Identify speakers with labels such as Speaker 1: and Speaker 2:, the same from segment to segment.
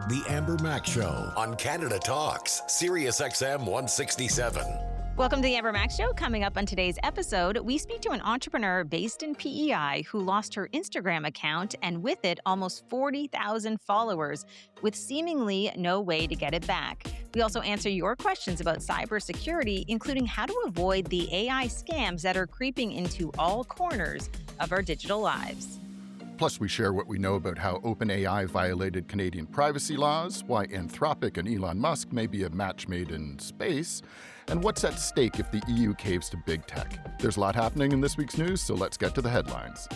Speaker 1: The Amber Mac Show on Canada Talks, Sirius XM 167.
Speaker 2: Welcome to the Amber Mac Show. Coming up on today's episode, we speak to an entrepreneur based in PEI who lost her Instagram account and with it almost 40,000 followers with seemingly no way to get it back. We also answer your questions about cybersecurity, including how to avoid the AI scams that are creeping into all corners of our digital lives.
Speaker 3: Plus, we share what we know about how OpenAI violated Canadian privacy laws, why Anthropic and Elon Musk may be a match made in space, and what's at stake if the EU caves to big tech. There's a lot happening in this week's news, so let's get to the headlines.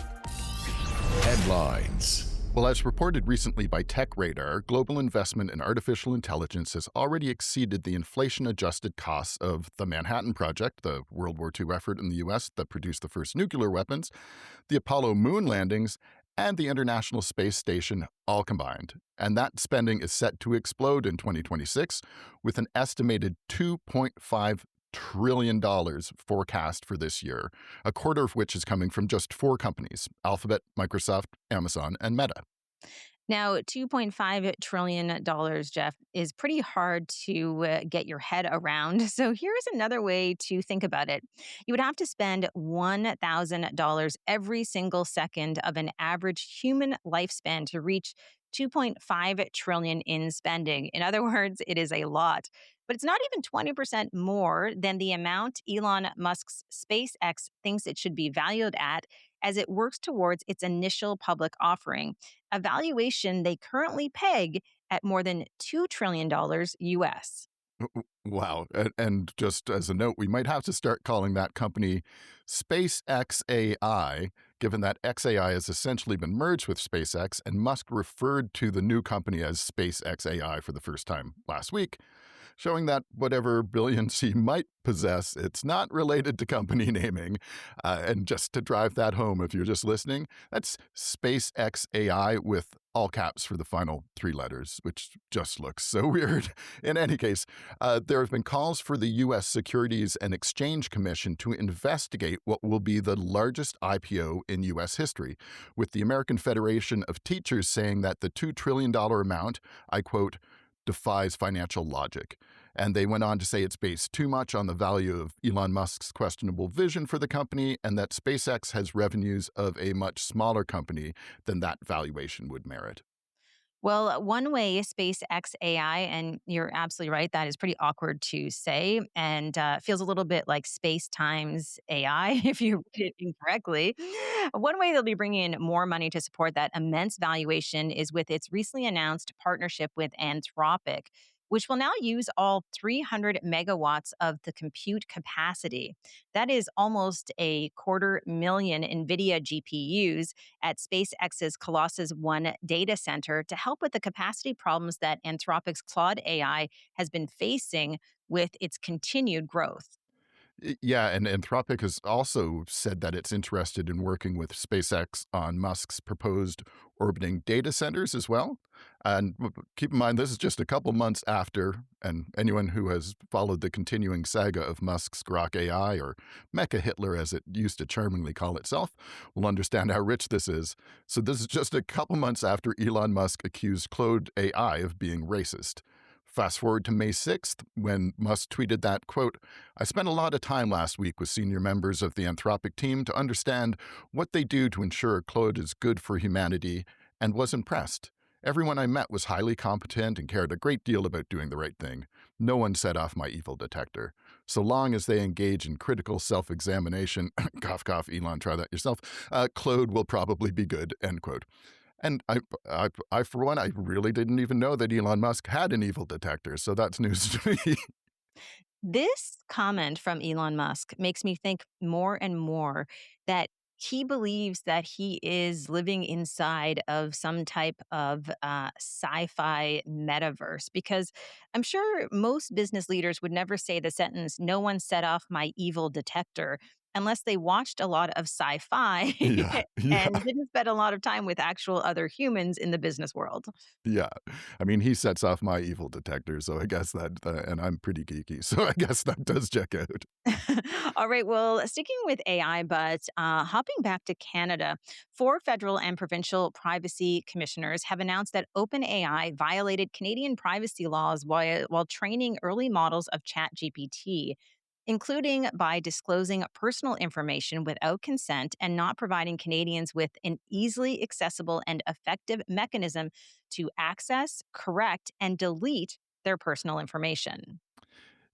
Speaker 1: Headlines.
Speaker 3: Well, as reported recently by TechRadar, global investment in artificial intelligence has already exceeded the inflation-adjusted costs of the Manhattan Project, the World War II effort in the U.S. that produced the first nuclear weapons, the Apollo moon landings, and the International Space Station all combined. And that spending is set to explode in 2026 with an estimated $2.5 trillion forecast for this year, a quarter of which is coming from just 4 companies: Alphabet, Microsoft, Amazon, and Meta.
Speaker 2: Now, $2.5 trillion, Jeff, is pretty hard to get your head around. So here's another way to think about it. You would have to spend $1,000 every single second of an average human lifespan to reach 2.5 trillion in spending. In other words, it is a lot. But it's not even 20% more than the amount Elon Musk's SpaceX thinks it should be valued at as it works towards its initial public offering, a valuation they currently peg at more than $2 trillion US.
Speaker 3: Wow. And just as a note, we might have to start calling that company SpaceX AI, given that XAI has essentially been merged with SpaceX, and Musk referred to the new company as SpaceX AI for the first time last week, showing that whatever billions he might possess, it's not related to company naming. And just to drive that home, if you're just listening, that's SpaceX AI with all caps for the final 3 letters, which just looks so weird. In any case, there have been calls for the U.S. Securities and Exchange Commission to investigate what will be the largest IPO in U.S. history, with the American Federation of Teachers saying that the $2 trillion amount, I quote, defies financial logic. And they went on to say it's based too much on the value of Elon Musk's questionable vision for the company and that SpaceX has revenues of a much smaller company than that valuation would merit.
Speaker 2: Well, one way SpaceX AI, and you're absolutely right, that is pretty awkward to say and feels a little bit like space times AI if you read it incorrectly. One way they'll be bringing in more money to support that immense valuation is with its recently announced partnership with Anthropic, which will now use all 300 megawatts of the compute capacity. That is almost 250,000 NVIDIA GPUs at SpaceX's Colossus One data center to help with the capacity problems that Anthropic's Claude AI has been facing with its continued growth.
Speaker 3: Yeah, and Anthropic has also said that it's interested in working with SpaceX on Musk's proposed orbiting data centers as well. And keep in mind, this is just a couple months after, and anyone who has followed the continuing saga of Musk's Grok AI, or Mecha Hitler as it used to charmingly call itself, will understand how rich this is. So this is just a couple months after Elon Musk accused Claude AI of being racist. Fast forward to May 6th, when Musk tweeted that, quote, "I spent a lot of time last week with senior members of the Anthropic team to understand what they do to ensure Claude is good for humanity, and was impressed. Everyone I met was highly competent and cared a great deal about doing the right thing. No one set off my evil detector. So long as they engage in critical self-examination," cough, cough, Elon, try that yourself, "Claude will probably be good," end quote. And I, for one, I really didn't even know that Elon Musk had an evil detector, so that's news to me.
Speaker 2: This comment from Elon Musk makes me think more and more that he believes that he is living inside of some type of sci-fi metaverse, because I'm sure most business leaders would never say the sentence, "No one set off my evil detector," unless they watched a lot of sci-fi
Speaker 3: Yeah, yeah,
Speaker 2: and didn't spend a lot of time with actual other humans in the business world.
Speaker 3: yeah. I mean, he sets off my evil detector, so I guess that and I'm pretty geeky, so I guess that does check out.
Speaker 2: All right. Well, sticking with AI, but hopping back to Canada, four federal and provincial privacy commissioners have announced that OpenAI violated Canadian privacy laws while training early models of ChatGPT, including by disclosing personal information without consent and not providing Canadians with an easily accessible and effective mechanism to access, correct, and delete their personal information.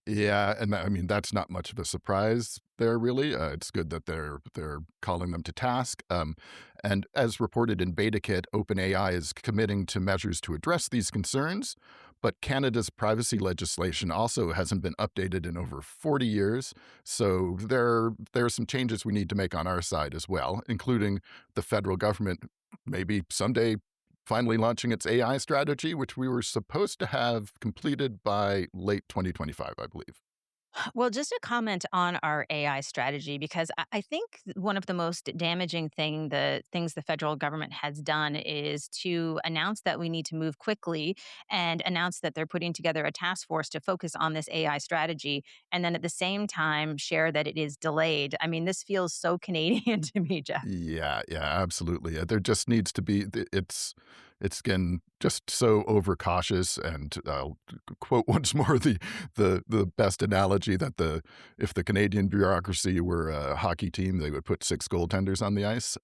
Speaker 3: Yeah, and I mean, that's not much of a surprise there, really. It's good that they're calling them to task. And as reported in BetaKit, OpenAI is committing to measures to address these concerns. But Canada's privacy legislation also hasn't been updated in over 40 years. So there are some changes we need to make on our side as well, including the federal government maybe someday finally launching its AI strategy, which we were supposed to have completed by late 2025, I believe.
Speaker 2: Well, just a comment on our AI strategy, because I think one of the most damaging the things the federal government has done is to announce that we need to move quickly and announce that they're putting together a task force to focus on this AI strategy, and then at the same time share that it is delayed. I mean, this feels so Canadian to me, Jeff.
Speaker 3: Yeah, yeah, absolutely. There just needs to be it's again just so overcautious, and I'll quote once more the best analogy that the if the Canadian bureaucracy were a hockey team, they would put 6 goaltenders on the ice.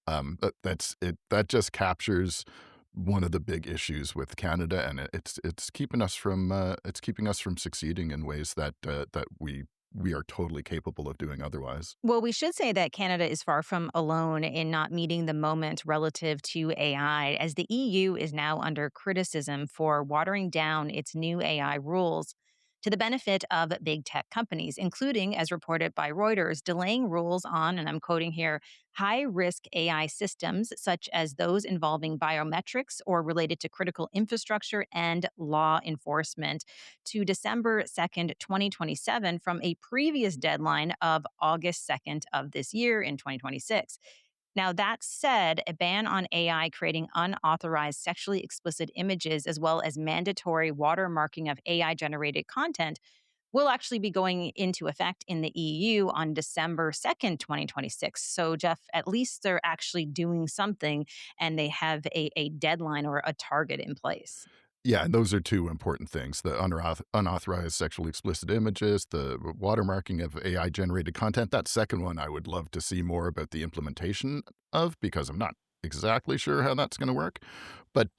Speaker 3: That's it. That just captures one of the big issues with Canada, and it's keeping us from succeeding in ways that we are totally capable of doing otherwise.
Speaker 2: Well, we should say that Canada is far from alone in not meeting the moment relative to AI, as the EU is now under criticism for watering down its new AI rules to the benefit of big tech companies, including, as reported by Reuters, delaying rules on, and I'm quoting here, high risk AI systems, such as those involving biometrics or related to critical infrastructure and law enforcement, to December 2nd, 2027, from a previous deadline of August 2nd of this year in 2026. Now, that said, a ban on AI creating unauthorized sexually explicit images, as well as mandatory watermarking of AI generated content, will actually be going into effect in the EU on December 2nd, 2026. So, Jeff, at least they're actually doing something and they have a deadline or a target in place.
Speaker 3: Yeah, and those are 2 important things, the unauthorized sexually explicit images, the watermarking of AI-generated content. That second one, I would love to see more about the implementation of, because I'm not exactly sure how that's gonna work. But,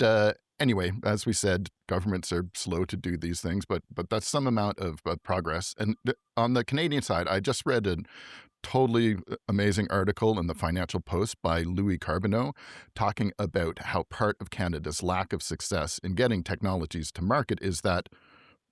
Speaker 3: anyway, as we said, governments are slow to do these things, but that's some amount of, progress. And on the Canadian side, I just read a totally amazing article in the Financial Post by Louis Carbonneau talking about how part of Canada's lack of success in getting technologies to market is that,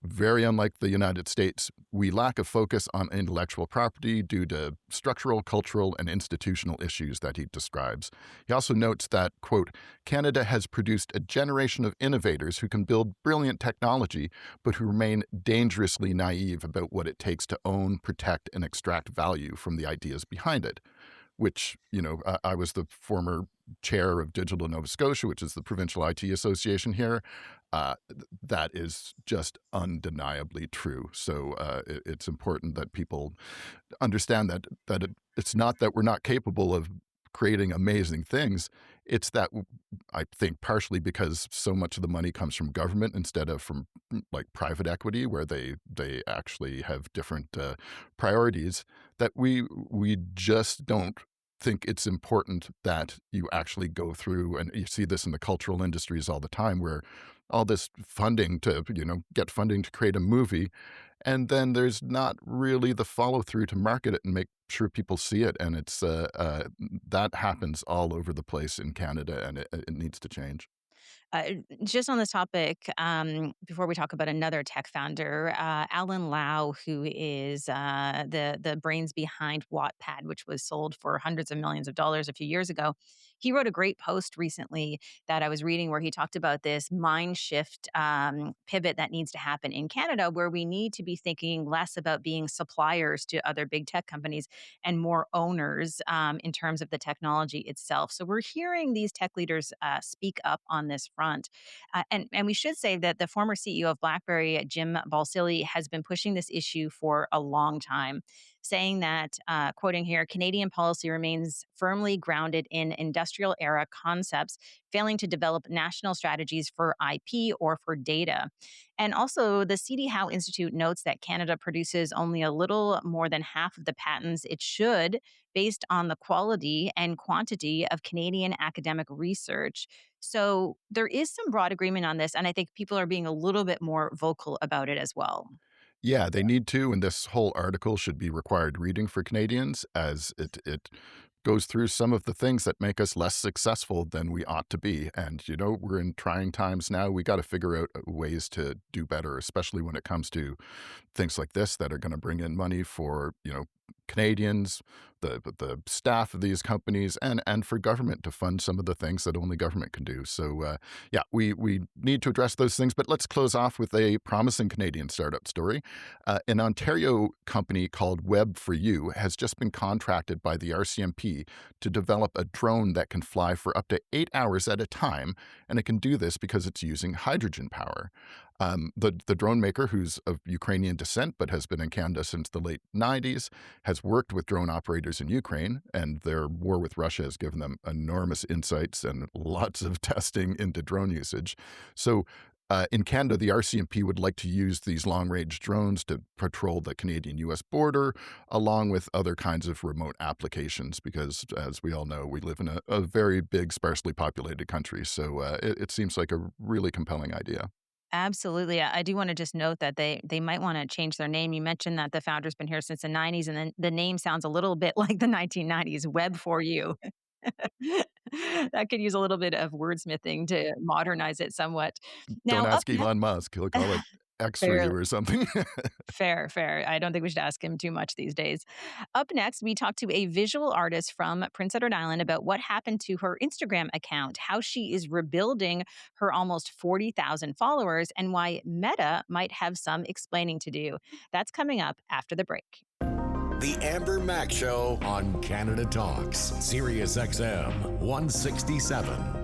Speaker 3: very unlike the United States, we lack a focus on intellectual property due to structural, cultural, and institutional issues that he describes. He also notes that, quote, Canada has produced a generation of innovators who can build brilliant technology, but who remain dangerously naive about what it takes to own, protect, and extract value from the ideas behind it, which, I was the former chair of Digital Nova Scotia, which is the provincial IT association here. That is just undeniably true. So it's important that people understand it's not that we're not capable of creating amazing things. It's that I think partially because so much of the money comes from government instead of from like private equity, where they actually have different priorities, that we just don't think it's important that you actually go through, and you see this in the cultural industries all the time, where all this funding to get funding to create a movie, and then there's not really the follow through to market it and make sure people see it, and it's that happens all over the place in Canada, and it needs to change.
Speaker 2: Just on this topic, before we talk about another tech founder, Alan Lau, who is the brains behind Wattpad, which was sold for hundreds of millions of dollars a few years ago, he wrote a great post recently that I was reading where he talked about this mind shift pivot that needs to happen in Canada, where we need to be thinking less about being suppliers to other big tech companies and more owners in terms of the technology itself. So we're hearing these tech leaders speak up on this front. And we should say that the former CEO of BlackBerry, Jim Balsillie, has been pushing this issue for a long time, saying that, quoting here, Canadian policy remains firmly grounded in industrial era concepts, failing to develop national strategies for IP or for data. And also, the C.D. Howe Institute notes that Canada produces only a little more than half of the patents it should, based on the quality and quantity of Canadian academic research. So there is some broad agreement on this, and I think people are being a little bit more vocal about it as well.
Speaker 3: Yeah, they need to, and this whole article should be required reading for Canadians as it goes through some of the things that make us less successful than we ought to be. And, we're in trying times now. We got to figure out ways to do better, especially when it comes to things like this that are going to bring in money for, Canadians, the staff of these companies, and for government to fund some of the things that only government can do. So, yeah, we need to address those things. But let's close off with a promising Canadian startup story. An Ontario company called Web for You has just been contracted by the RCMP to develop a drone that can fly for up to 8 hours at a time, and it can do this because it's using hydrogen power. The drone maker, who's of Ukrainian descent but has been in Canada since the late 90s, has worked with drone operators in Ukraine, and their war with Russia has given them enormous insights and lots of testing into drone usage. So, in Canada, the RCMP would like to use these long range drones to patrol the Canadian US border, along with other kinds of remote applications, because, as we all know, we live in a very big, sparsely populated country. So, it seems like a really compelling idea.
Speaker 2: Absolutely. I do want to just note that they might want to change their name. You mentioned that the founder's been here since the 90s, and then the name sounds a little bit like the 1990s, Web for You. That could use a little bit of wordsmithing to modernize it somewhat.
Speaker 3: Don't
Speaker 2: Now, up
Speaker 3: ask
Speaker 2: next,
Speaker 3: Elon Musk. He'll call it X for
Speaker 2: fair,
Speaker 3: you or something.
Speaker 2: fair, fair. I don't think we should ask him too much these days. Up next, we talk to a visual artist from Prince Edward Island about what happened to her Instagram account, how she is rebuilding her almost 40,000 followers, and why Meta might have some explaining to do. That's coming up after the break.
Speaker 1: The Amber Mack Show on Canada Talks, Sirius XM 167.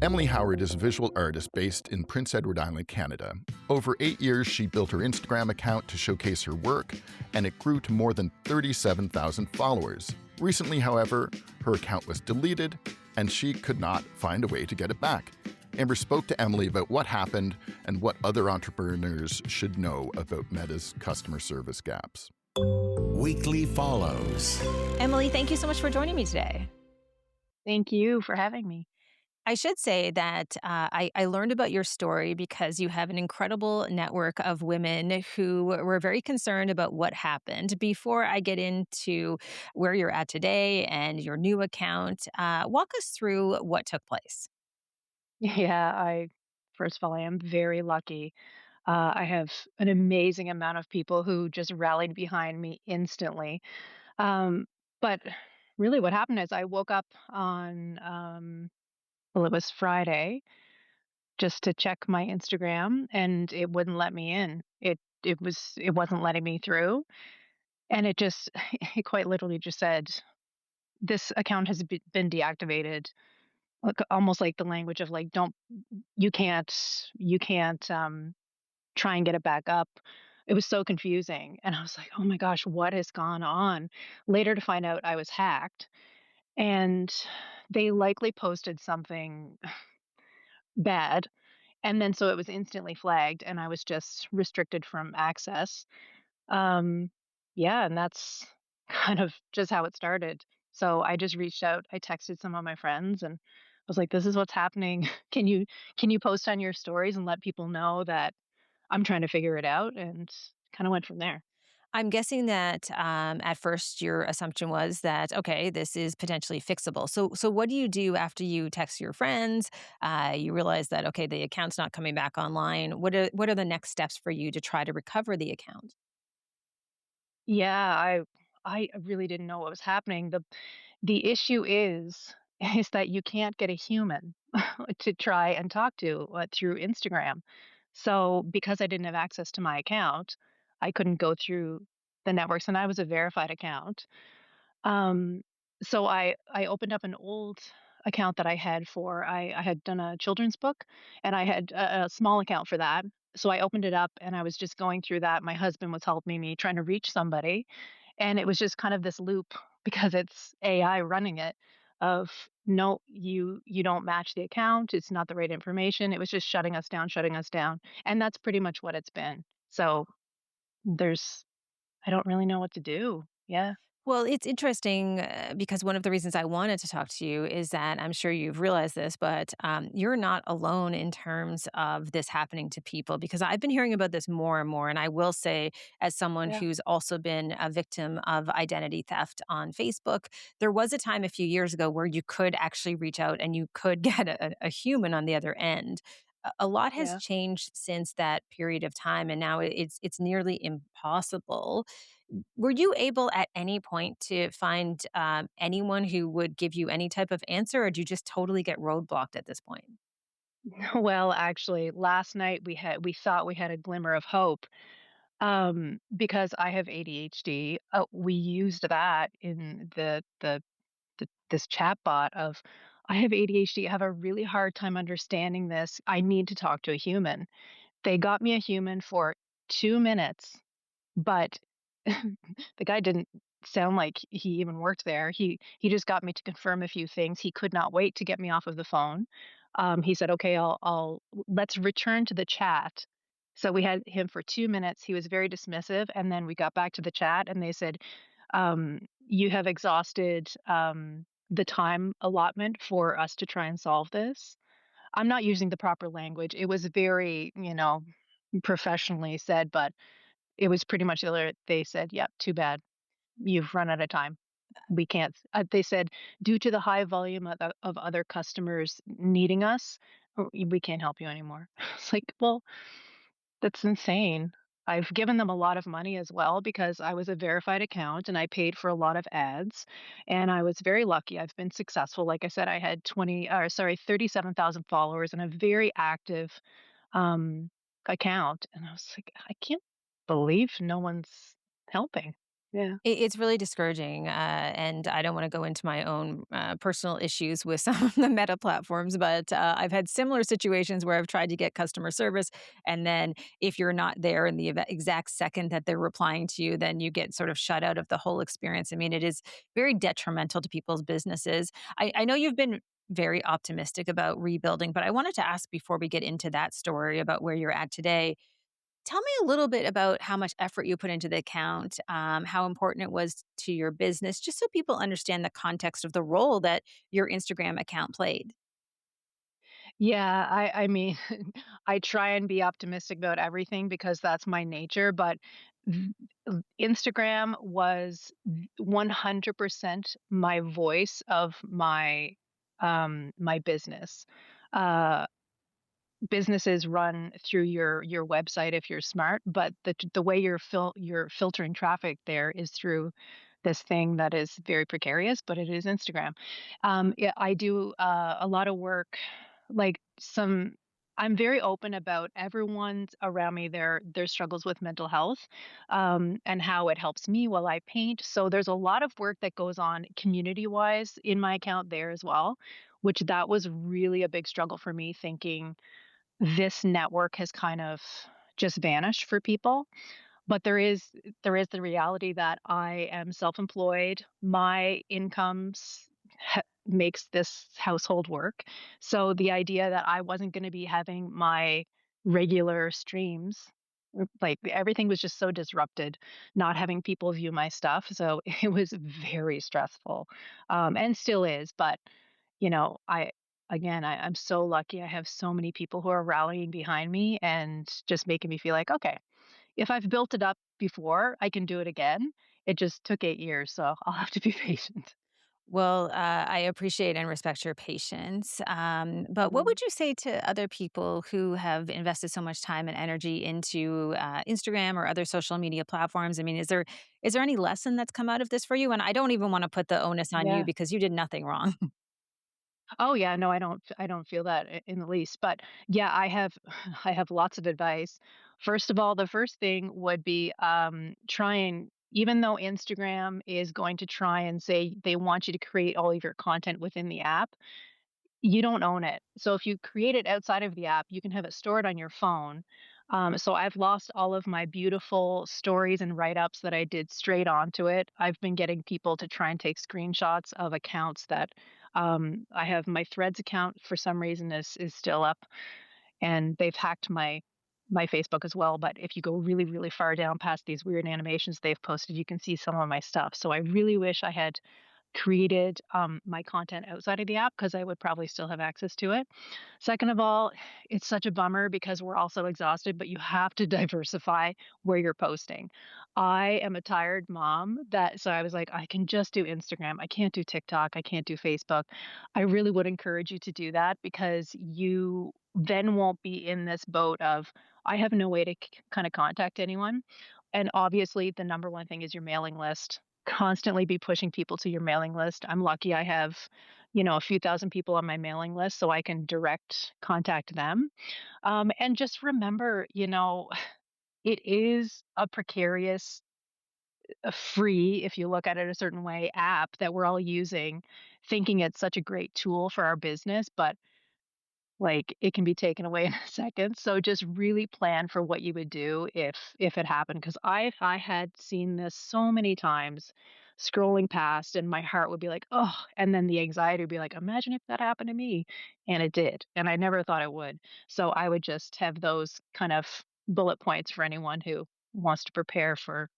Speaker 3: Emily Howard is a visual artist based in Prince Edward Island, Canada. Over 8 years, she built her Instagram account to showcase her work, and it grew to more than 37,000 followers. Recently, however, her account was deleted, and she could not find a way to get it back. Amber spoke to Emily about what happened and what other entrepreneurs should know about Meta's customer service gaps.
Speaker 1: Weekly follows.
Speaker 2: Emily, thank you so much for joining me today.
Speaker 4: Thank you for having me.
Speaker 2: I should say that I learned about your story because you have an incredible network of women who were very concerned about what happened. Before I get into where you're at today and your new account, walk us through what took place.
Speaker 4: Yeah, first of all, I am very lucky. I have an amazing amount of people who just rallied behind me instantly. Um, but really, what happened is I woke up on, well, it was Friday, just to check my Instagram, and it wouldn't let me in. It wasn't letting me through, and it just it quite literally just said, "This account has been deactivated." Like, almost like the language of like, "Don't you can't try and get it back up." It was so confusing, and I was like, "Oh my gosh, what has gone on?" Later to find out I was hacked, and they likely posted something bad, and then so it was instantly flagged, and I was just restricted from access. Um, yeah, and that's kind of just how it started. So I just reached out. I texted some of my friends and was like, "This is what's happening. Can you post on your stories and let people know that I'm trying to figure it out?" And kind of went from there.
Speaker 2: I'm guessing that at first your assumption was that okay, this is potentially fixable. So what do you do after you text your friends? You realize that okay, the account's not coming back online. What are the next steps for you to try to recover the account?
Speaker 4: Yeah, I really didn't know what was happening. The issue is is that you can't get a human to try and talk to through Instagram. So because I didn't have access to my account, I couldn't go through the networks, and I was a verified account. Um, so I opened up an old account that I had for I had done a children's book, and I had a small account for that. So I opened it up, and I was just going through that. My husband was helping me trying to reach somebody, and it was just kind of this loop because it's AI running it of no, you don't match the account. It's not the right information. It was just shutting us down, and that's pretty much what it's been. So there's I don't really know what to do. Yeah,
Speaker 2: Well, it's interesting because one of the reasons I wanted to talk to you is that I'm sure you've realized this, but you're not alone in terms of this happening to people because I've been hearing about this more and more. And I will say, as someone
Speaker 4: yeah,
Speaker 2: who's also been a victim of identity theft on Facebook, there was a time a few years ago where you could actually reach out and you could get a human on the other end. A lot has
Speaker 4: yeah.
Speaker 2: changed since that period of time, and now it's nearly impossible. Were you able at any point to find, anyone who would give you any type of answer, or did you just totally get roadblocked at this point?
Speaker 4: Well, actually, last night we thought we had a glimmer of hope, because I have ADHD. We used that in this chatbot of, "I have ADHD. I have a really hard time understanding this. I need to talk to a human." They got me a human for 2 minutes, but the guy didn't sound like he even worked there. He just got me to confirm a few things. He could not wait to get me off of the phone. He said, "Okay, I'll let's return to the chat." So we had him for 2 minutes. He was very dismissive, and then we got back to the chat, and they said, "You have exhausted the time allotment for us to try and solve this." I'm not using the proper language. It was very, professionally said, but it was pretty much they said, "Yep, too bad. You've run out of time. We can't." They said, "Due to the high volume of other customers needing us, we can't help you anymore." It's like, well, that's insane. I've given them a lot of money as well because I was a verified account and I paid for a lot of ads, and I was very lucky. I've been successful. Like I said, I had 37,000 followers and a very active um, account. And I was like, I can't believe no one's helping. Yeah.
Speaker 2: It's really discouraging, and I don't wanna go into my own, personal issues with some of the Meta platforms, but, I've had similar situations where I've tried to get customer service, and then if you're not there in the exact second that they're replying to you, then you get sort of shut out of the whole experience. I mean, it is very detrimental to people's businesses. I know you've been very optimistic about rebuilding, but I wanted to ask before we get into that story about where you're at today. Tell me a little bit about how much effort you put into the account, how important it was to your business, just so people understand the context of the role that your Instagram account played.
Speaker 4: Yeah, I mean, I try and be optimistic about everything because that's my nature, but v Instagram was 100% my voice of my business. Uh Businesses run through your website if you're smart, but the way you're filtering traffic there is through this thing that is very precarious, but it is Instagram. Yeah, I do a lot of work, like some. I'm very open about everyone's around me their struggles with mental health, and how it helps me while I paint. So there's a lot of work that goes on community wise in my account there as well, which that was really a big struggle for me thinking this network has kind of just vanished for people. But there is the reality that I am self-employed. My incomes makes this household work. So the idea that I wasn't going to be having my regular streams, like everything was just so disrupted, not having people view my stuff. So it was very stressful, and still is. But I'm so lucky. I have so many people who are rallying behind me and just making me feel like, okay, if I've built it up before, I can do it again. It just took 8 years, so I'll have to be patient.
Speaker 2: Well, I appreciate and respect your patience. But what
Speaker 4: Mhm.
Speaker 2: would you say to other people who have invested so much time and energy into Instagram or other social media platforms? I mean, is there any lesson that's come out of this for you? And I don't even want to put the onus on you
Speaker 4: Yeah.
Speaker 2: because you did nothing wrong.
Speaker 4: Oh yeah, no, I don't feel that in the least. But yeah, I have I have lots of advice. First of all, the first thing would be try and even though Instagram is going to try and say they want you to create all of your content within the app, you don't own it. So if you create it outside of the app, you can have it stored on your phone. So I've lost all of my beautiful stories and write ups that I did straight onto it. I've been getting people to try and take screenshots of accounts that I have. My Threads account for some reason is still up, and they've hacked my Facebook as well. But if you go really really far down past these weird animations they've posted, you can see some of my stuff. So I really wish I had created my content outside of the app because I would probably still have access to it. Second of all, it's such a bummer because we're all so exhausted, but you have to diversify where you're posting. I am a tired mom that, so I was like, I can just do Instagram. I can't do TikTok. I can't do Facebook. I really would encourage you to do that because you then won't be in this boat of, I have no way to kind of contact anyone. And obviously, the number one thing is your mailing list. Constantly be pushing people to your mailing list. I'm lucky I have, a few thousand people on my mailing list so I can direct contact them. And just remember, it is a precarious, free, if you look at it a certain way, app that we're all using, thinking it's such a great tool for our business, but like, it can be taken away in a second, so just really plan for what you would do if it happened. Because I had seen this so many times scrolling past, and my heart would be like, "Oh," and then the anxiety would be like, "Imagine if that happened to me," and it did, and I never thought it would. So I would just have those kind of bullet points for anyone who wants to prepare for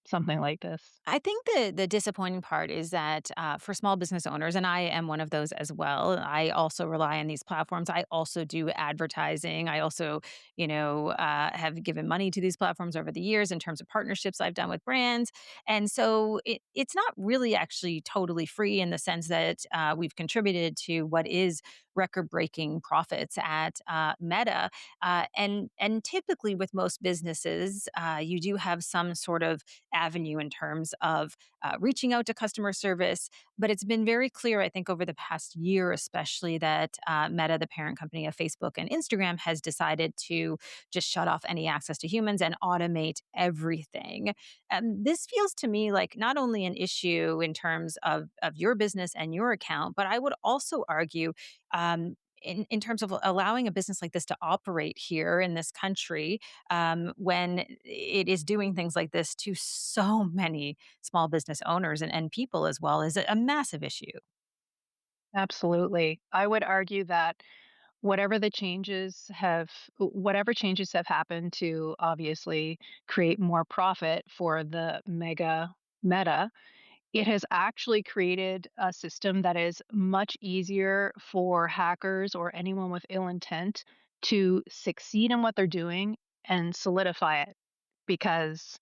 Speaker 4: something like this.
Speaker 2: I think the disappointing part is that for small business owners, and I am one of those as well. I also rely on these platforms. I also do advertising. I also, have given money to these platforms over the years in terms of partnerships I've done with brands, and so it's not really actually totally free in the sense that we've contributed to what is record breaking profits at Meta, and typically with most businesses, you do have some sort of avenue in terms of reaching out to customer service. But it's been very clear, I think, over the past year, especially, that Meta, the parent company of Facebook and Instagram, has decided to just shut off any access to humans and automate everything. And this feels to me like not only an issue in terms of your business and your account, but I would also argue. In terms of allowing a business like this to operate here in this country, when it is doing things like this to so many small business owners and people as well is a massive issue.
Speaker 4: Absolutely. I would argue that whatever changes have happened to obviously create more profit for the mega Meta, it has actually created a system that is much easier for hackers or anyone with ill intent to succeed in what they're doing and solidify it. Because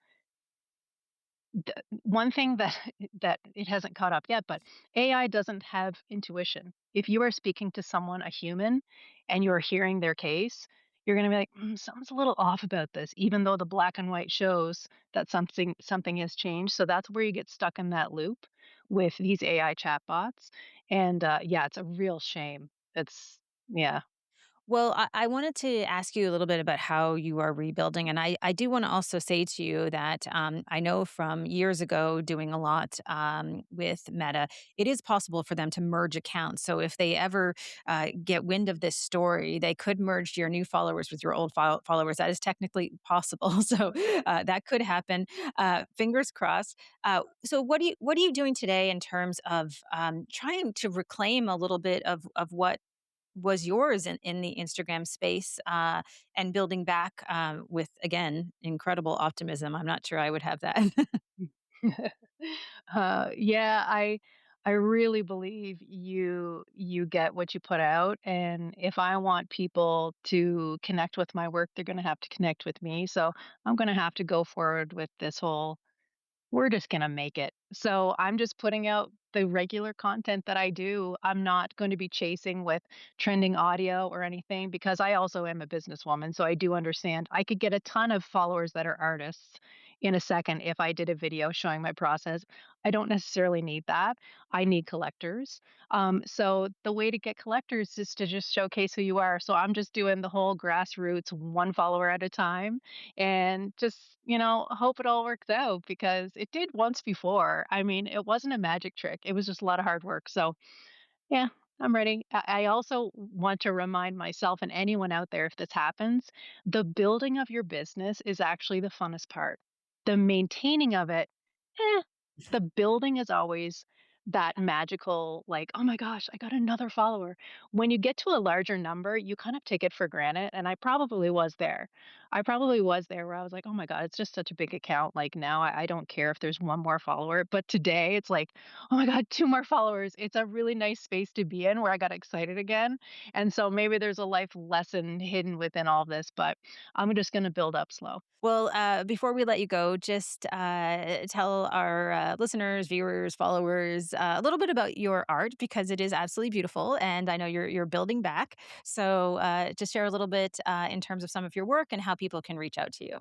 Speaker 4: one thing that that it hasn't caught up yet, but AI doesn't have intuition. If you are speaking to someone, a human, and you're hearing their case, you're going to be like, something's a little off about this, even though the black and white shows that something has changed. So that's where you get stuck in that loop with these AI chatbots. And yeah, it's a real shame. It's yeah.
Speaker 2: Well, I wanted to ask you a little bit about how you are rebuilding. And I do want to also say to you that I know from years ago doing a lot with Meta, it is possible for them to merge accounts. So if they ever get wind of this story, they could merge your new followers with your old followers. That is technically possible. So that could happen. Fingers crossed. So what are you doing today in terms of trying to reclaim a little bit of what was yours in the Instagram space, and building back, with, again, incredible optimism. I'm not sure I would have that.
Speaker 4: Yeah, I really believe you get what you put out, and if I want people to connect with my work, they're gonna have to connect with me. So I'm gonna have to go forward with this whole we're just gonna make it So I'm just putting out the regular content that I do. I'm not going to be chasing with trending audio or anything because I also am a businesswoman. So I do understand I could get a ton of followers that are artists in a second if I did a video showing my process. I don't necessarily need that. I need collectors. So the way to get collectors is to just showcase who you are. So I'm just doing the whole grassroots, one follower at a time, and just, hope it all works out because it did once before. I mean, it wasn't a magic trick. It was just a lot of hard work. So, yeah, I'm ready. I also want to remind myself and anyone out there if this happens, the building of your business is actually the funnest part. The maintaining of it, eh, the building is always that magical, like, oh my gosh, I got another follower. When you get to a larger number, you kind of take it for granted. And I probably was there. I probably was there where I was like, oh my God, it's just such a big account. Like now I don't care if there's one more follower. But today it's like, oh my God, 2 more followers. It's a really nice space to be in where I got excited again. And so maybe there's a life lesson hidden within all this, but I'm just going to build up slow.
Speaker 2: Well, before we let you go, just tell our listeners, viewers, followers a little bit about your art because it is absolutely beautiful, and I know you're building back. So, just share a little bit in terms of some of your work and how people can reach out to you.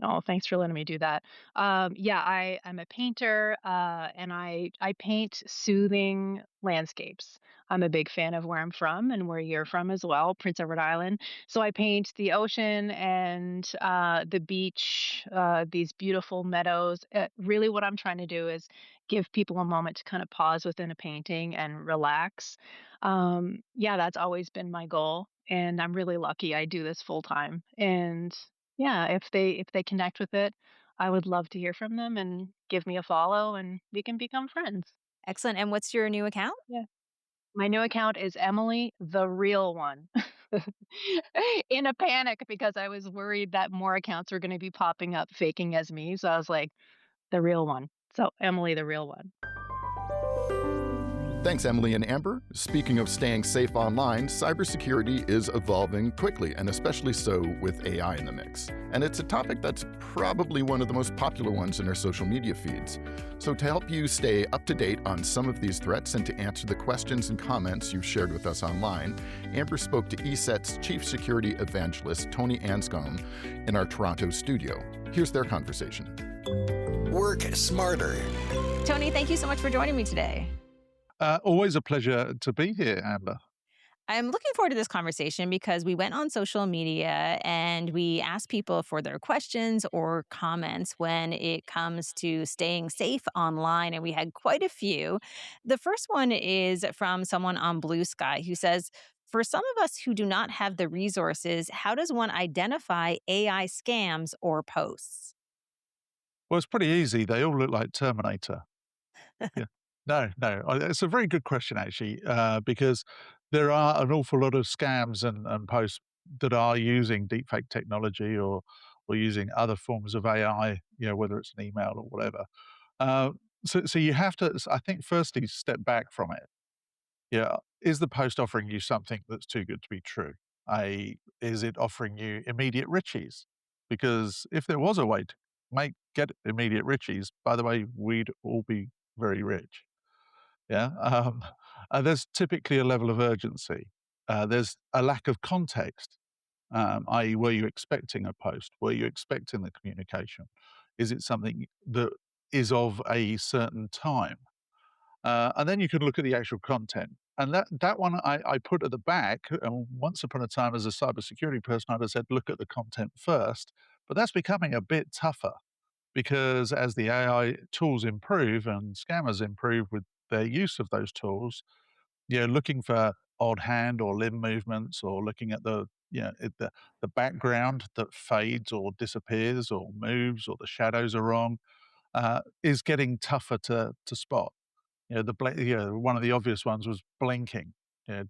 Speaker 4: Oh, thanks for letting me do that. Yeah, I'm a painter, and I paint soothing landscapes. I'm a big fan of where I'm from and where you're from as well, Prince Edward Island. So I paint the ocean and the beach, these beautiful meadows. Really, what I'm trying to do is give people a moment to kind of pause within a painting and relax. Yeah, that's always been my goal, and I'm really lucky. I do this full time, and yeah, if they connect with it, I would love to hear from them and give me a follow and we can become friends.
Speaker 2: Excellent. And what's your new account?
Speaker 4: Yeah. My new account is Emily the real one. In a panic because I was worried that more accounts were going to be popping up faking as me, so I was like, the real one. So Emily the real one.
Speaker 3: Thanks, Emily and Amber. Speaking of staying safe online, cybersecurity is evolving quickly, and especially so with AI in the mix. And it's a topic that's probably one of the most popular ones in our social media feeds. So to help you stay up to date on some of these threats and to answer the questions and comments you've shared with us online, Amber spoke to ESET's Chief Security Evangelist, Tony Anscombe, in our Toronto studio. Here's their conversation.
Speaker 1: Work smarter.
Speaker 2: Tony, thank you so much for joining me today.
Speaker 5: Always a pleasure to be here, Amber.
Speaker 2: I'm looking forward to this conversation because we went on social media and we asked people for their questions or comments when it comes to staying safe online. And we had quite a few. The first one is from someone on Blue Sky who says, for some of us who do not have the resources, how does one identify AI scams or posts?
Speaker 5: Well, it's pretty easy. They all look like Terminator. Yeah. No, no. It's a very good question, actually, because there are an awful lot of scams and posts that are using deepfake technology or using other forms of AI, whether it's an email or whatever. Uh, so you have to, I think, firstly, step back from it. Yeah. Is the post offering you something that's too good to be true? Is it offering you immediate riches? Because if there was a way to get immediate riches, by the way, we'd all be very rich. Yeah. There's typically a level of urgency. There's a lack of context, i.e., were you expecting a post? Were you expecting the communication? Is it something that is of a certain time? And then you can look at the actual content. And that one I put at the back. And once upon a time, as a cybersecurity person, I'd have said, look at the content first. But that's becoming a bit tougher because as the AI tools improve and scammers improve with their use of those tools, looking for odd hand or limb movements or looking at the background that fades or disappears or moves or the shadows are wrong is getting tougher to spot. One of the obvious ones was blinking.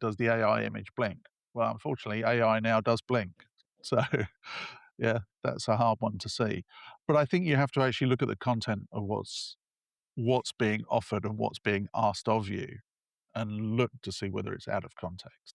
Speaker 5: Does the AI image blink? Well, unfortunately, AI now does blink. So, yeah, that's a hard one to see. But I think you have to actually look at the content of what's being offered and what's being asked of you, and look to see whether it's out of context.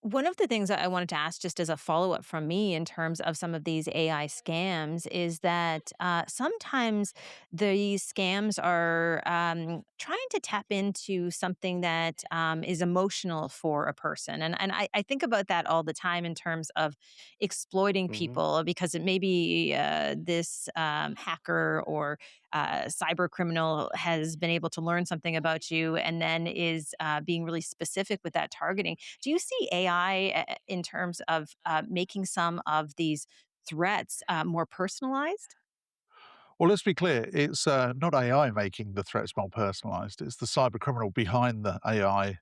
Speaker 2: One of the things that I wanted to ask, just as a follow up from me in terms of some of these AI scams, is that sometimes these scams are trying to tap into something that is emotional for a person. And I think about that all the time in terms of exploiting
Speaker 6: Hmm.
Speaker 2: people because it may be this hacker or cyber criminal has been able to learn something about you and then is being really specific with that targeting. Do you see AI in terms of making some of these threats more personalized?
Speaker 5: Well, let's be clear, it's not AI making the threats more personalized. It's the cyber criminal behind the AI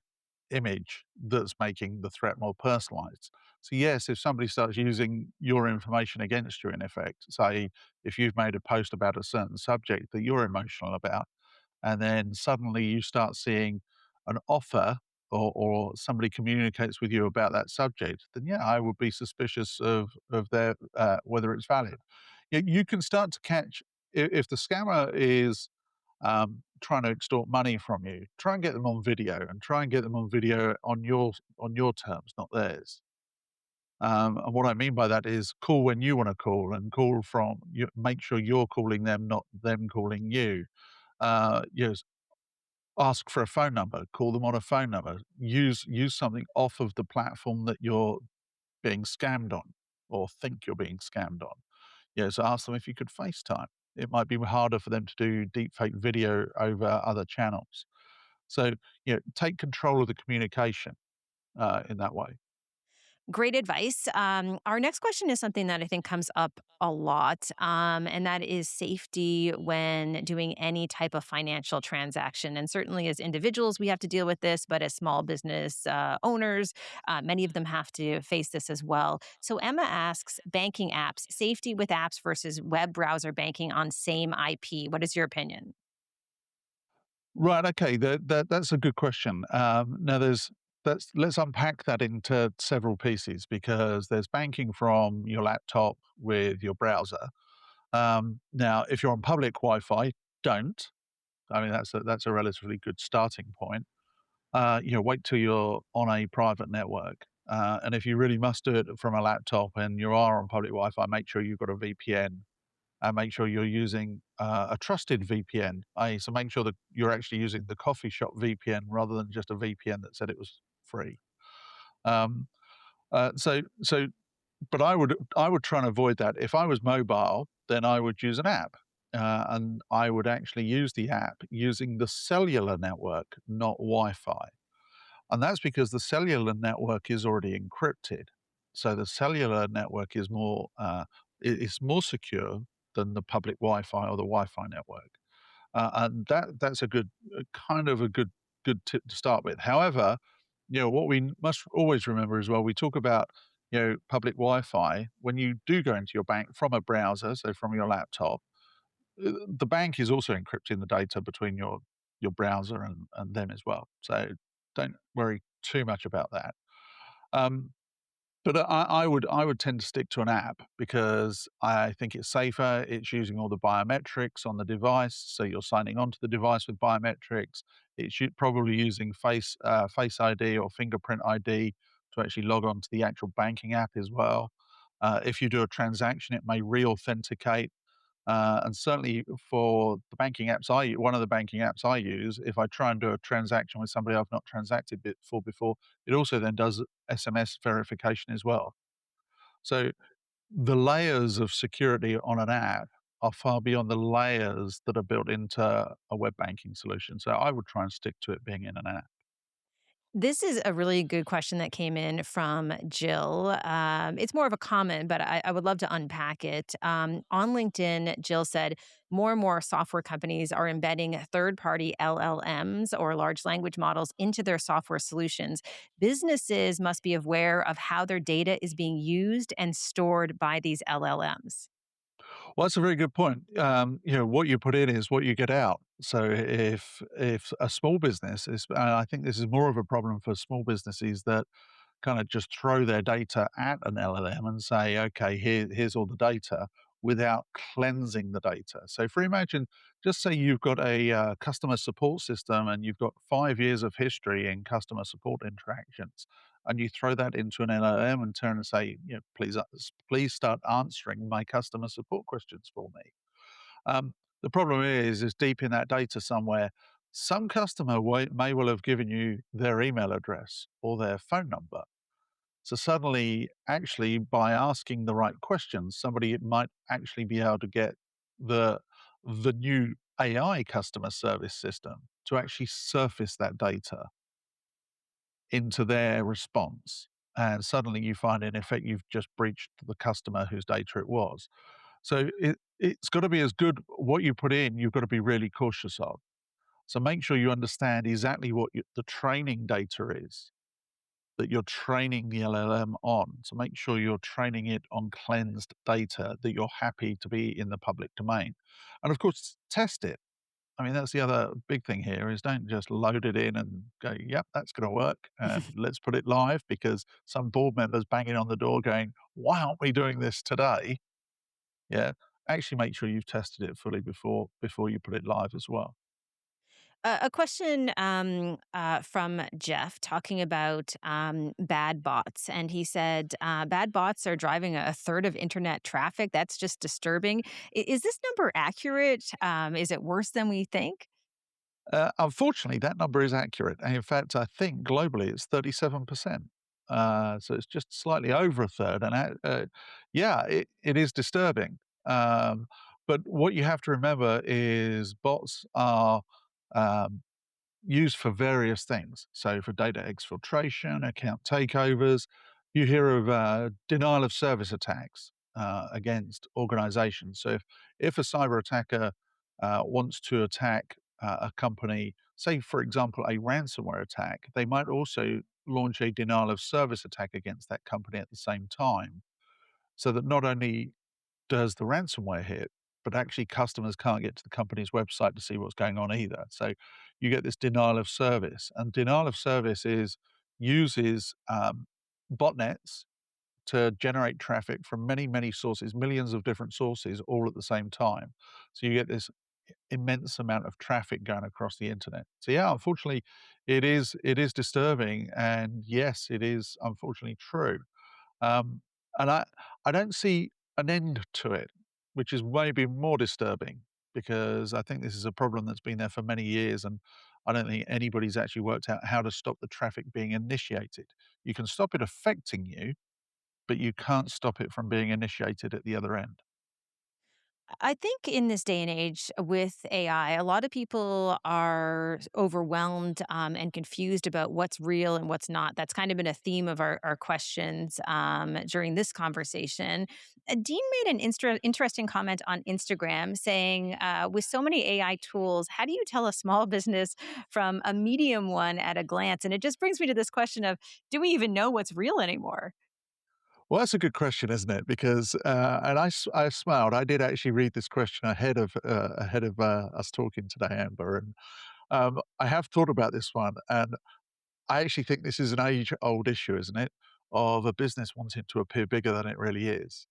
Speaker 5: image that's making the threat more personalized. So, yes, if somebody starts using your information against you, in effect, say if you've made a post about a certain subject that you're emotional about, and then suddenly you start seeing an offer or somebody communicates with you about that subject, then yeah, I would be suspicious of their whether it's valid. You can start to catch if the scammer is trying to extort money from you. Try and get them on video, and try and get them on video on your terms, not theirs. And what I mean by that is call when you want to call, and call from you. Make sure you're calling them, not them calling you. Yes, ask for a phone number, call them on a phone number, use something off of the platform that you're being scammed on or think you're being scammed on. So ask them if you could FaceTime. It might be harder for them to do deepfake video over other channels. So, take control of the communication in that way.
Speaker 2: Great advice. Our next question is something that I think comes up a lot, and that is safety when doing any type of financial transaction. And certainly, as individuals, we have to deal with this, but as small business owners, many of them have to face this as well. So, Emma asks banking apps, safety with apps versus web browser banking on same IP. What is your opinion?
Speaker 5: Right. Okay. That's a good question. Now, let's unpack that into several pieces because there's banking from your laptop with your browser. Now, if you're on public Wi-Fi, don't. I mean, that's a relatively good starting point. Wait till you're on a private network. And if you really must do it from a laptop and you are on public Wi-Fi, make sure you've got a VPN and make sure you're using a trusted VPN. So make sure that you're actually using the coffee shop VPN rather than just a VPN that said it was free. Um, so, but I would try and avoid that. If I was mobile, then I would use an app, and I would actually use the app using the cellular network, not Wi-Fi. And that's because the cellular network is already encrypted. So the cellular network is more secure than the public Wi-Fi or the Wi-Fi network. And that's a good kind of a good tip to start with. However, what we must always remember as well, we talk about public Wi-Fi. When you do go into your bank from a browser, so from your laptop, the bank is also encrypting the data between your browser and them as well. So don't worry too much about that. Um, but I would tend to stick to an app because I think it's safer. It's using all the biometrics on the device, so you're signing onto the device with biometrics. It's probably using Face ID or fingerprint ID to actually log on to the actual banking app as well. If you do a transaction, it may re-authenticate and certainly for the banking apps one of the banking apps I use, if I try and do a transaction with somebody I've not transacted before, it also then does SMS verification as well. So the layers of security on an app are far beyond the layers that are built into a web banking solution. So I would try and stick to it being in an app.
Speaker 2: This is a really good question that came in from Jill. It's more of a comment, but I would love to unpack it. On LinkedIn, Jill said more and more software companies are embedding third party LLMs or large language models into their software solutions. Businesses must be aware of how their data is being used and stored by these LLMs.
Speaker 5: Well, that's a very good point. What you put in is what you get out. So if a small business is, and I think this is more of a problem for small businesses that kind of just throw their data at an LLM and say, okay, here's all the data without cleansing the data. So for imagine, just say you've got a customer support system and you've got 5 years of history in customer support interactions. and you throw that into an LLM and turn and say, please start answering my customer support questions for me. The problem is deep in that data somewhere, some customer may well have given you their email address or their phone number. So suddenly, actually, by asking the right questions, somebody might actually be able to get the the new AI customer service system to actually surface that data into their response. And suddenly you find, in effect, you've just breached the customer whose data it was. So it's got to be as good. What you put in, you've got to be really cautious of. So make sure you understand exactly what the training data is that you're training the LLM on. So make sure you're training it on cleansed data that you're happy to be in the public domain. And of course, test it. I mean, that's the other big thing here is don't just load it in and go, yep, that's going to work. And let's put it live because some board members banging on the door going, why aren't we doing this today? Yeah. Actually make sure you've tested it fully before you put it live as well.
Speaker 2: A question from Jeff talking about bad bots. And he said, bad bots are driving a third of internet traffic. That's just disturbing. Is this number accurate? Is it worse than we think?
Speaker 5: Unfortunately, that number is accurate. And in fact, I think globally it's 37%. So it's just slightly over a third. And yeah, it is disturbing. But what you have to remember is bots are um, used for various things. So for data exfiltration, account takeovers, you hear of denial of service attacks against organizations. So if a cyber attacker wants to attack a company, say, for example, a ransomware attack, they might also launch a denial of service attack against that company at the same time. So that not only does the ransomware hit, but actually customers can't get to the company's website to see what's going on either. So you get this denial of service, and denial of service uses botnets to generate traffic from many, many sources, millions of different sources, all at the same time. So you get this immense amount of traffic going across the internet. So yeah, unfortunately, it is disturbing, and yes, it is unfortunately true. Um, and I don't see an end to it, which is maybe more disturbing because I think this is a problem that's been there for many years, and I don't think anybody's actually worked out how to stop the traffic being initiated. You can stop it affecting you, but you can't stop it from being initiated at the other end.
Speaker 2: I think in this day and age with AI, a lot of people are overwhelmed and confused about what's real and what's not. That's kind of been a theme of our questions during this conversation. Dean made an interesting comment on Instagram saying, with so many AI tools, how do you tell a small business from a medium one at a glance? And it just brings me to this question of, do we even know what's real anymore?
Speaker 5: Well, that's a good question, isn't it? Because and I smiled. I did actually read this question ahead of us talking today, Amber, and I have thought about this one, and I actually think this is an age-old issue, isn't it? Of a business wanting to appear bigger than it really is.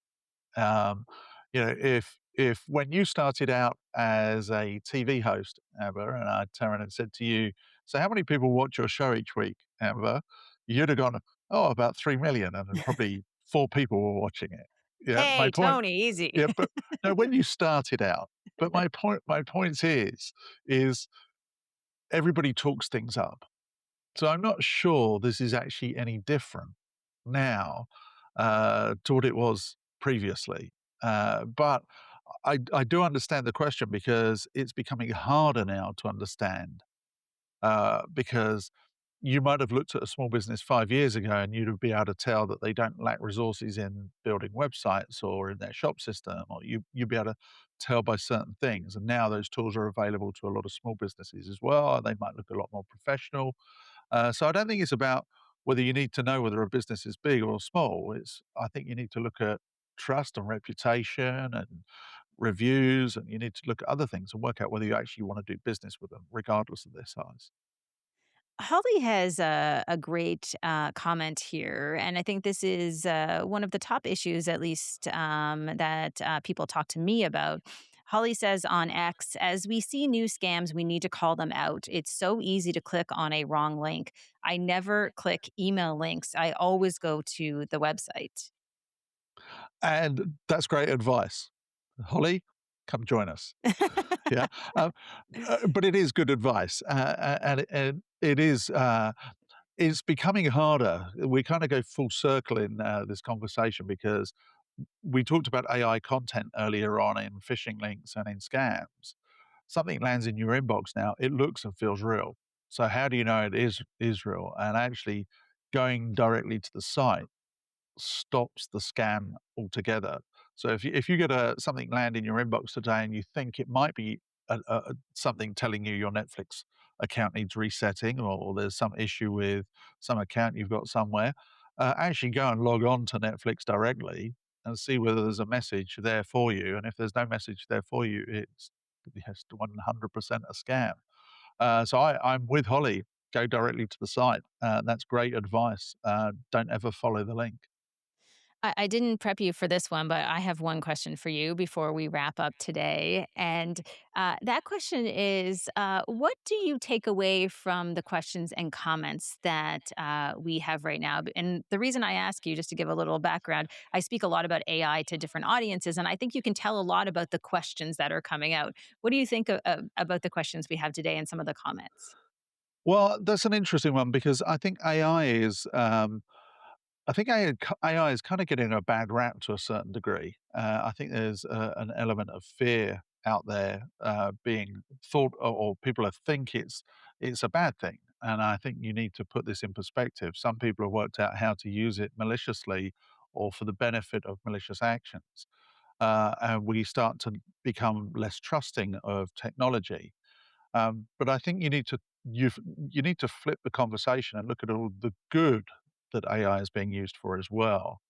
Speaker 5: Um, if when you started out as a TV host, Amber, and I turned and said to you, "So how many people watch your show each week, Amber?" You'd have gone, "Oh, about 3 million," and then probably 4 people were watching it. Yeah, my
Speaker 2: Hey,
Speaker 5: point.
Speaker 2: Tony, easy.
Speaker 5: Yeah, but no, when you started out. But my point is everybody talks things up. So I'm not sure this is actually any different now to what it was previously. But I do understand the question because it's becoming harder now to understand because you might have looked at a small business 5 years ago and you'd be able to tell that they don't lack resources in building websites or in their shop system, or you'd be able to tell by certain things. And now those tools are available to a lot of small businesses as well. They might look a lot more professional. So I don't think it's about whether you need to know whether a business is big or small. I think you need to look at trust and reputation and reviews, and you need to look at other things and work out whether you actually want to do business with them, regardless of their size.
Speaker 2: Holly has a great comment here, and I think this is one of the top issues, at least that people talk to me about. Holly says on X, as we see new scams, we need to call them out. It's so easy to click on a wrong link. I never click email links. I always go to the website.
Speaker 5: And that's great advice. Holly, come join us. Yeah. Um, but it is good advice. And it is, it's becoming harder. We kind of go full circle in this conversation because we talked about AI content earlier on in phishing links and in scams. Something lands in your inbox now, it looks and feels real. So how do you know it is real? And actually going directly to the site stops the scam altogether. So if you get something land in your inbox today and you think it might be something telling you your Netflix account needs resetting, or there's some issue with some account you've got somewhere, actually go and log on to Netflix directly and see whether there's a message there for you. And if there's no message there for you, it's yes, 100% a scam. I'm with Holly. Go directly to the site. That's great advice. Don't ever follow the link.
Speaker 2: I didn't prep you for this one, but I have one question for you before we wrap up today. And that question is what do you take away from the questions and comments that we have right now? And the reason I ask you, just to give a little background, I speak a lot about AI to different audiences, and I think you can tell a lot about the questions that are coming out. What do you think about the questions we have today and some of the comments?
Speaker 5: Well, that's an interesting one because I think AI is kind of getting a bad rap to a certain degree. I think there's an element of fear out there being thought, or people think it's a bad thing. And I think you need to put this in perspective. Some people have worked out how to use it maliciously or for the benefit of malicious actions. And we start to become less trusting of technology. But I think you you need to flip the conversation and look at all the good that AI is being used for as well,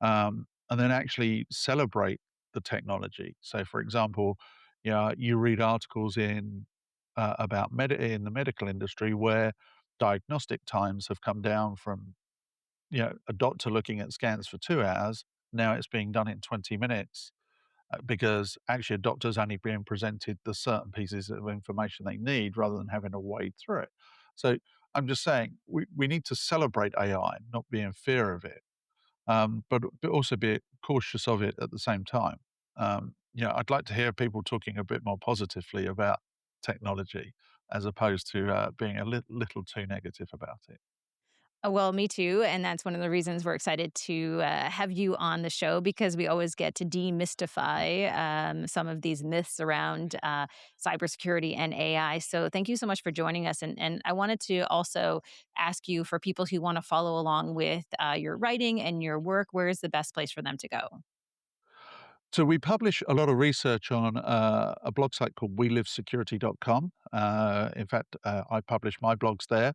Speaker 5: and then actually celebrate the technology. So, for example, you read articles in the medical industry where diagnostic times have come down from a doctor looking at scans for 2 hours. Now it's being done in 20 minutes because actually a doctor's only being presented the certain pieces of information they need rather than having to wade through it. So I'm just saying we need to celebrate AI, not be in fear of it, but also be cautious of it at the same time. I'd like to hear people talking a bit more positively about technology as opposed to being a little too negative about it.
Speaker 2: Well, me too. And that's one of the reasons we're excited to have you on the show because we always get to demystify some of these myths around cybersecurity and AI. So thank you so much for joining us. And I wanted to also ask you for people who want to follow along with your writing and your work, where is the best place for them to go?
Speaker 5: So we publish a lot of research on a blog site called welivesecurity.com. In fact, I publish my blogs there.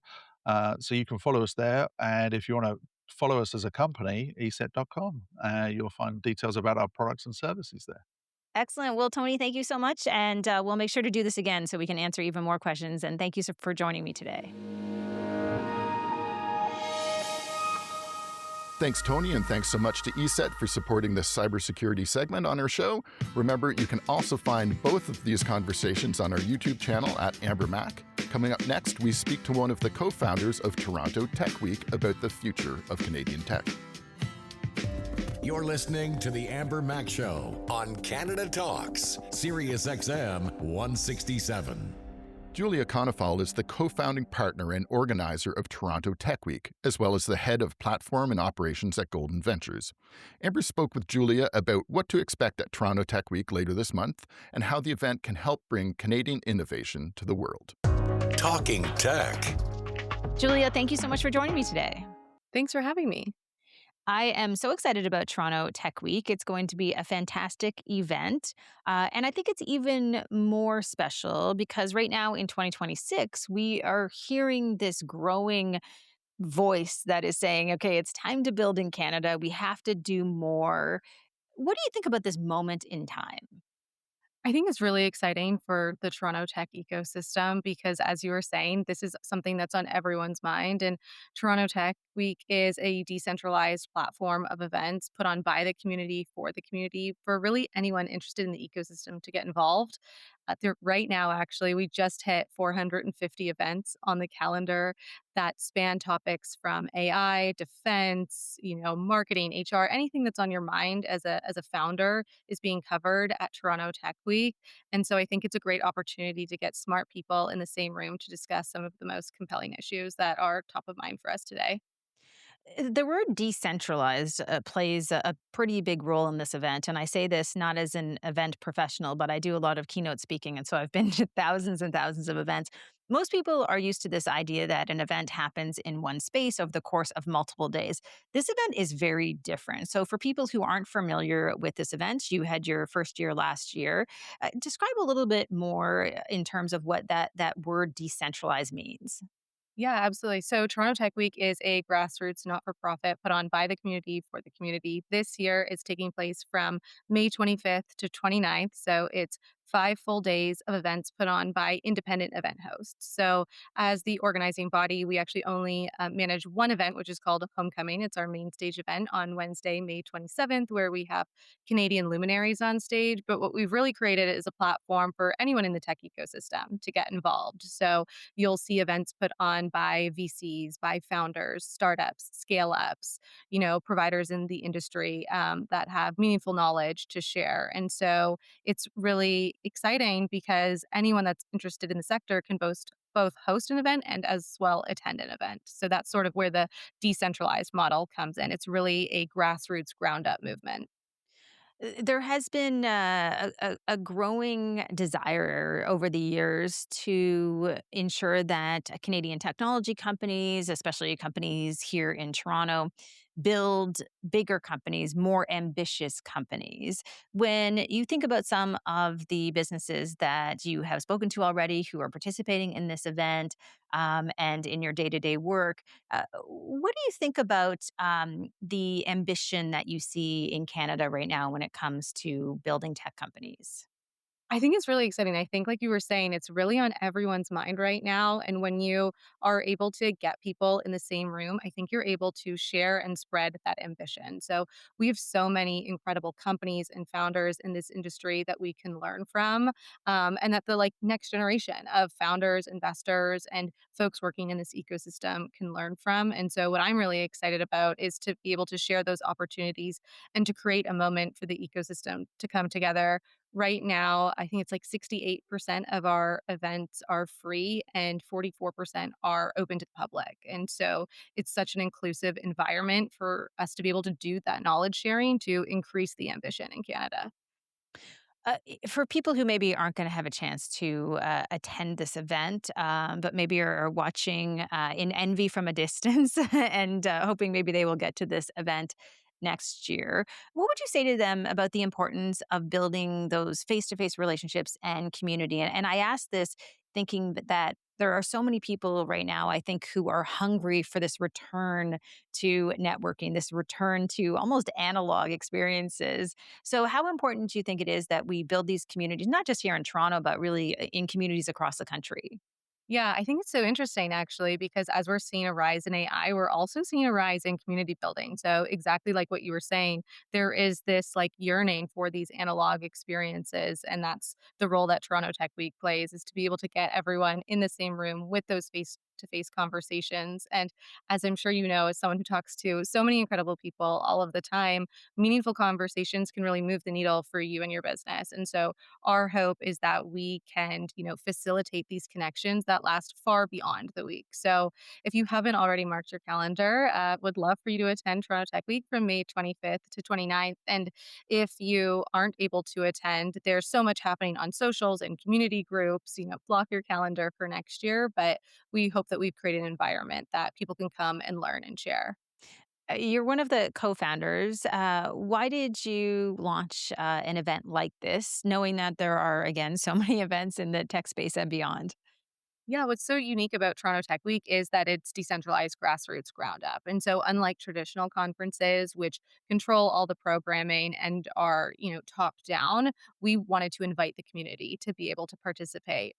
Speaker 5: So you can follow us there. And if you want to follow us as a company, eset.com, you'll find details about our products and services there.
Speaker 2: Excellent. Well, Tony, thank you so much. And we'll make sure to do this again so we can answer even more questions. And thank you for joining me today.
Speaker 3: Thanks, Tony, and thanks so much to ESET for supporting this cybersecurity segment on our show. Remember, you can also find both of these conversations on our YouTube channel at Amber Mac. Coming up next, we speak to one of the co-founders of Toronto Tech Week about the future of Canadian tech.
Speaker 1: You're listening to The Amber Mac Show on Canada Talks, Sirius XM 167.
Speaker 3: Julia Conifal is the co-founding partner and organizer of Toronto Tech Week, as well as the head of platform and operations at Golden Ventures. Amber spoke with Julia about what to expect at Toronto Tech Week later this month and how the event can help bring Canadian innovation to the world.
Speaker 1: Talking Tech.
Speaker 2: Julia, thank you so much for joining me today.
Speaker 6: Thanks for having me.
Speaker 2: I am so excited about Toronto Tech Week. It's going to be a fantastic event. And I think it's even more special because right now in 2026, we are hearing this growing voice that is saying, okay, it's time to build in Canada. We have to do more. What do you think about this moment in time?
Speaker 6: I think it's really exciting for the Toronto tech ecosystem because, as you were saying, this is something that's on everyone's mind. And Toronto Tech Week is a decentralized platform of events put on by the community for really anyone interested in the ecosystem to get involved. Right now, actually, we just hit 450 events on the calendar that span topics from AI, defense, marketing, HR, anything that's on your mind as a founder is being covered at Toronto Tech Week. And so I think it's a great opportunity to get smart people in the same room to discuss some of the most compelling issues that are top of mind for us today.
Speaker 2: The word decentralized plays a pretty big role in this event. And I say this not as an event professional, but I do a lot of keynote speaking. And so I've been to thousands and thousands of events. Most people are used to this idea that an event happens in one space over the course of multiple days. This event is very different. So, for people who aren't familiar with this event, you had your first year last year. Describe a little bit more in terms of what that word decentralized means.
Speaker 6: Yeah, absolutely. So Toronto Tech Week is a grassroots not for profit put on by the community for the community. This year it's taking place from May 25th to 29th. So it's 5 full days of events put on by independent event hosts. So, as the organizing body, we actually only manage one event, which is called Homecoming. It's our main stage event on Wednesday, May 27th, where we have Canadian luminaries on stage. But what we've really created is a platform for anyone in the tech ecosystem to get involved. So, you'll see events put on by VCs, by founders, startups, scale ups, providers in the industry that have meaningful knowledge to share. And so it's really exciting because anyone that's interested in the sector can both host an event and as well attend an event. So that's sort of where the decentralized model comes in. It's really a grassroots ground up movement.
Speaker 2: There has been a growing desire over the years to ensure that Canadian technology companies, especially companies here in Toronto, build bigger companies, more ambitious companies. When you think about some of the businesses that you have spoken to already who are participating in this event and in your day to day work, what do you think about the ambition that you see in Canada right now when it comes to building tech companies?
Speaker 6: I think it's really exciting. I think, like you were saying, it's really on everyone's mind right now. And when you are able to get people in the same room, I think you're able to share and spread that ambition. So we have so many incredible companies and founders in this industry that we can learn from, and that the next generation of founders, investors, and folks working in this ecosystem can learn from. And so, what I'm really excited about is to be able to share those opportunities and to create a moment for the ecosystem to come together. Right now, I think it's like 68% of our events are free and 44% are open to the public. And so it's such an inclusive environment for us to be able to do that knowledge sharing to increase the ambition in Canada.
Speaker 2: For people who maybe aren't going to have a chance to attend this event, but maybe are watching in envy from a distance and hoping maybe they will get to this event next year, what would you say to them about the importance of building those face to face relationships and community? And I ask this thinking that there are so many people right now, I think, who are hungry for this return to networking, this return to almost analog experiences. So, how important do you think it is that we build these communities, not just here in Toronto, but really in communities across the country?
Speaker 6: Yeah, I think it's so interesting actually, because as we're seeing a rise in AI, we're also seeing a rise in community building. So, exactly like what you were saying, there is this yearning for these analog experiences. And that's the role that Toronto Tech Week plays, is to be able to get everyone in the same room with those face to face conversations. And as I'm sure you know, as someone who talks to so many incredible people all of the time, meaningful conversations can really move the needle for you and your business. And so, our hope is that we can, facilitate these connections that last far beyond the week. So if you haven't already marked your calendar, would love for you to attend Toronto Tech Week from May 25th to 29th. And if you aren't able to attend, there's so much happening on socials and community groups. Block your calendar for next year. But we hope that we've created an environment that people can come and learn and share.
Speaker 2: You're one of the co founders. Why did you launch an event like this, knowing that there are, again, so many events in the tech space and beyond?
Speaker 6: Yeah, what's so unique about Toronto Tech Week is that it's decentralized grassroots ground up. And so unlike traditional conferences which control all the programming and are, top down, we wanted to invite the community to be able to participate.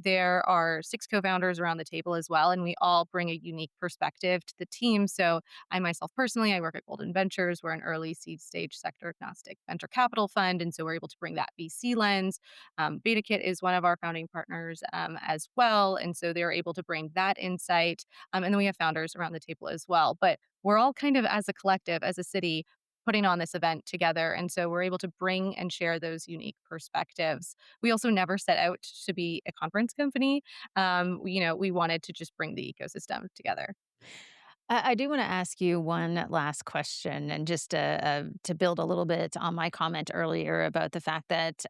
Speaker 6: There are 6 co-founders around the table as well, and we all bring a unique perspective to the team. So I myself personally, I work at Golden Ventures. We're an early seed stage sector agnostic venture capital fund. And so we're able to bring that VC lens. BetaKit is one of our founding partners as well. And so they're able to bring that insight. And then we have founders around the table as well. But we're all kind of, as a collective, as a city, putting on this event together. And so we're able to bring and share those unique perspectives. We also never set out to be a conference company. We wanted to just bring the ecosystem together.
Speaker 2: I do want to ask you one last question, and just to build a little bit on my comment earlier about the fact that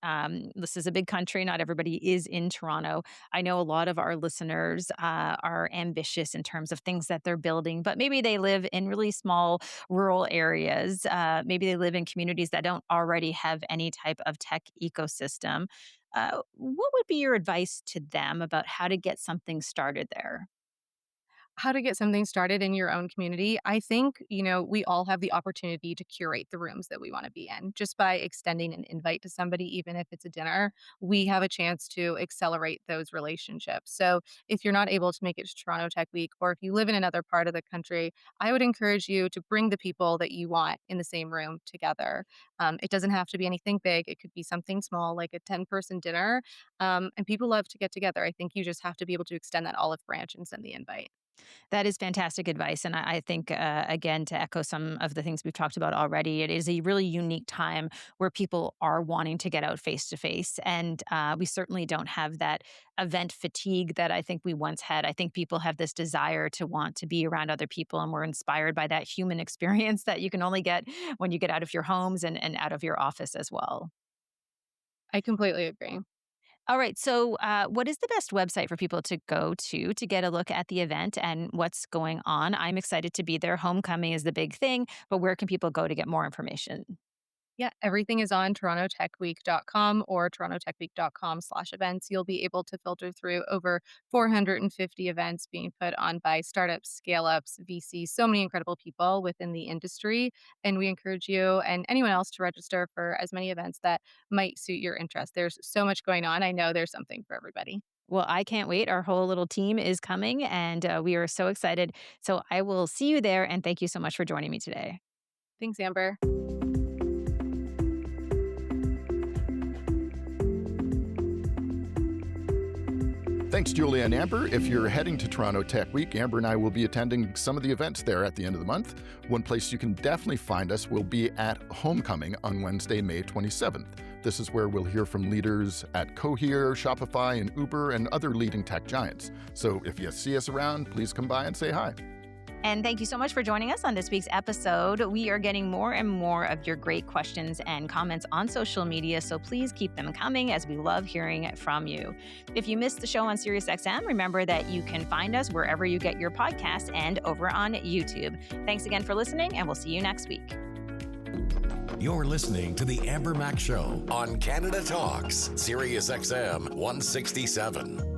Speaker 2: this is a big country. Not everybody is in Toronto. I know a lot of our listeners are ambitious in terms of things that they're building, but maybe they live in really small rural areas. Maybe they live in communities that don't already have any type of tech ecosystem. What would be your advice to them about how to get something started there?
Speaker 6: How to get something started in your own community. I think, we all have the opportunity to curate the rooms that we want to be in. Just by extending an invite to somebody, even if it's a dinner, we have a chance to accelerate those relationships. So if you're not able to make it to Toronto Tech Week, or if you live in another part of the country, I would encourage you to bring the people that you want in the same room together. It doesn't have to be anything big. It could be something small, like a 10-person dinner. And people love to get together. I think you just have to be able to extend that olive branch and send the invite.
Speaker 2: That is fantastic advice. And I think, again, to echo some of the things we've talked about already, it is a really unique time where people are wanting to get out face to face. And we certainly don't have that event fatigue that I think we once had. I think people have this desire to want to be around other people, and we're inspired by that human experience that you can only get when you get out of your homes and out of your office as well.
Speaker 6: I completely agree.
Speaker 2: All right. So, what is the best website for people to go to get a look at the event and what's going on? I'm excited to be there. Homecoming is the big thing, but where can people go to get more information?
Speaker 6: Yeah, everything is on torontotechweek.com or torontotechweek.com/events. You'll be able to filter through over 450 events being put on by startups, scale ups, VCs, so many incredible people within the industry. And we encourage you and anyone else to register for as many events that might suit your interest. There's so much going on. I know there's something for everybody.
Speaker 2: Well, I can't wait. Our whole little team is coming, and we are so excited. So, I will see you there. And thank you so much for joining me today.
Speaker 6: Thanks, Amber.
Speaker 3: Thanks, Julia and Amber. If you're heading to Toronto Tech Week, Amber and I will be attending some of the events there at the end of the month. One place you can definitely find us will be at Homecoming on Wednesday, May 27th. This is where we'll hear from leaders at Cohere, Shopify, and Uber, and other leading tech giants. So if you see us around, please come by and say hi.
Speaker 2: And thank you so much for joining us on this week's episode. We are getting more and more of your great questions and comments on social media, so please keep them coming, as we love hearing from you. If you missed the show on SiriusXM, remember that you can find us wherever you get your podcasts and over on YouTube. Thanks again for listening, and we'll see you next week.
Speaker 1: You're listening to The Amber Mac Show on Canada Talks, SiriusXM 167.